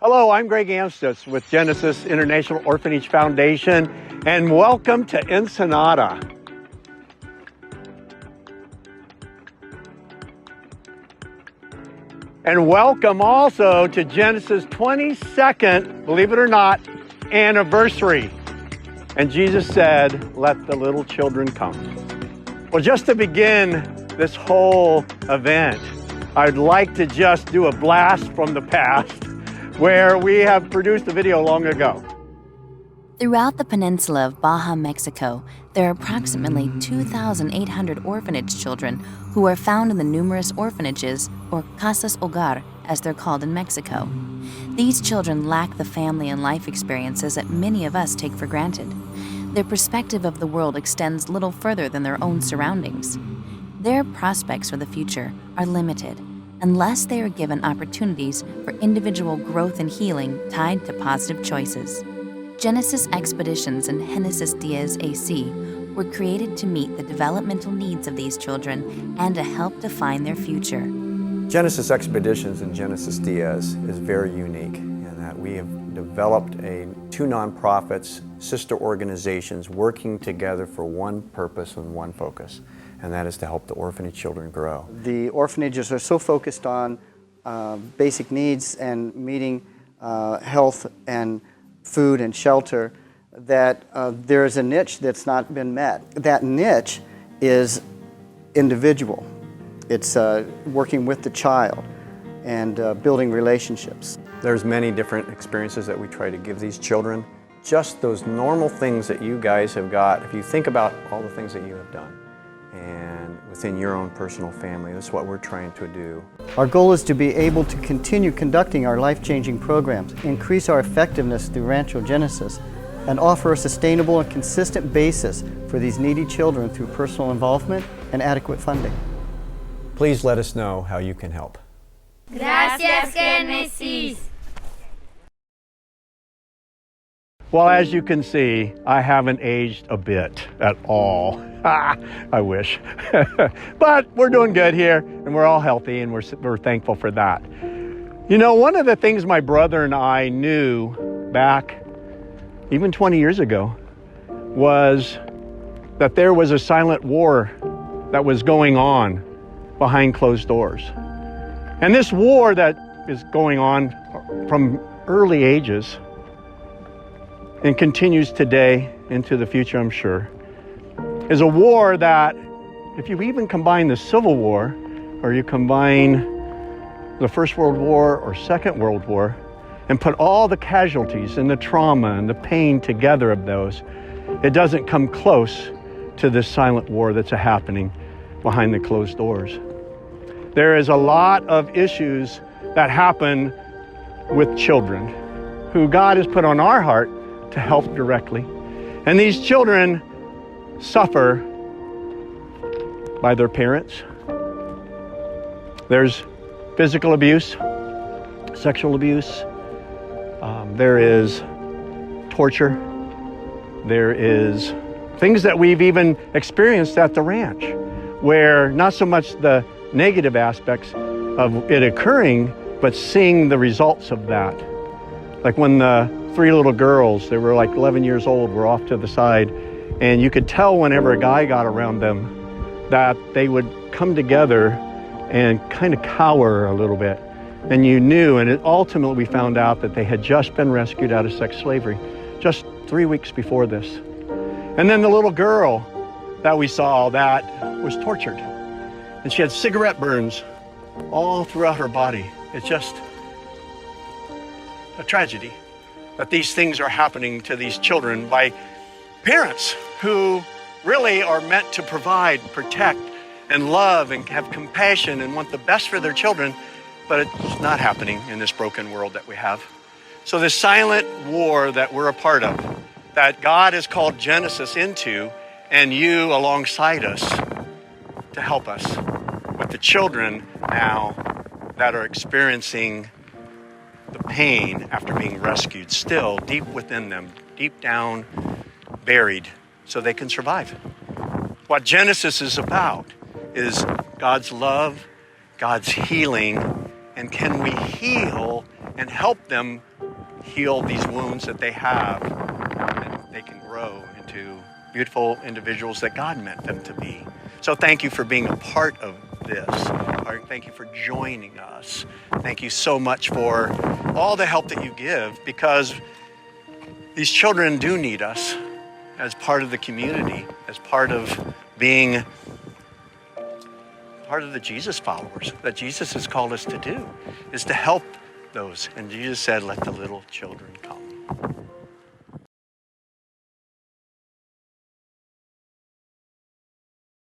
Hello, I'm Greg Amstutz with Genesis International Orphanage Foundation, and welcome to Ensenada. And welcome also to Genesis' 22nd, believe it or not, anniversary. And Jesus said, let the little children come. Well, just to begin this whole event, I'd like to just do a blast from the past where we have produced a video long ago. Throughout the peninsula of Baja, Mexico, there are approximately 2,800 orphanage children who are found in the numerous orphanages, or casas hogar, as they're called in Mexico. These children lack the family and life experiences that many of us take for granted. Their perspective of the world extends little further than their own surroundings. Their prospects for the future are limited unless they are given opportunities for individual growth and healing tied to positive choices. Genesis Expeditions and Genesis Diez AC were created to meet the developmental needs of these children and to help define their future. Genesis Expeditions and Genesis Diez is very unique in that we have developed two nonprofits, sister organizations working together for one purpose and one focus, and that is to help the orphanage children grow. The orphanages are so focused on basic needs and meeting health and food and shelter that there is a niche that's not been met. That niche is individual. It's working with the child and building relationships. There's many different experiences that we try to give these children. Just those normal things that you guys have got, if you think about all the things that you have done and within your own personal family, that's what we're trying to do. Our goal is to be able to continue conducting our life-changing programs, increase our effectiveness through Rancho Genesis, and offer a sustainable and consistent basis for these needy children through personal involvement and adequate funding. Please let us know how you can help. Gracias, Genesis. Well, as you can see, I haven't aged a bit at all. I wish. But we're doing good here, and we're all healthy, and we're thankful for that. You know, one of the things my brother and I knew back even 20 years ago was that there was a silent war that was going on behind closed doors. And this war that is going on from early ages and continues today into the future, I'm sure, is a war that, if you even combine the Civil War, or you combine the First World War or Second World War, and put all the casualties and the trauma and the pain together of those, it doesn't come close to this silent war that's happening behind the closed doors. There is a lot of issues that happen with children who God has put on our heart to help directly. And these children suffer by their parents. There's physical abuse, sexual abuse, there is torture, there is things that we've even experienced at the ranch, where not so much the negative aspects of it occurring, but seeing the results of that. Like when the three little girls, they were like 11 years old, were off to the side, and you could tell whenever a guy got around them that they would come together and kind of cower a little bit. And you knew, and ultimately we found out that they had just been rescued out of sex slavery just 3 weeks before this. And then the little girl that we saw that was tortured, and she had cigarette burns all throughout her body. It's just a tragedy that these things are happening to these children by parents who really are meant to provide, protect, and love and have compassion and want the best for their children, but it's not happening in this broken world that we have. So this silent war that we're a part of, that God has called Genesis into, and you alongside us to help us with the children now that are experiencing the pain after being rescued, still deep within them, deep down, buried, so they can survive. What Genesis is about is God's love, God's healing, and can we heal and help them heal these wounds that they have, and they can grow into beautiful individuals that God meant them to be. So thank you for being a part of this. Thank you for joining us. Thank you so much for all the help that you give, because these children do need us as part of the community, as part of being part of the Jesus followers that Jesus has called us to do, is to help those. And Jesus said, let the little children come.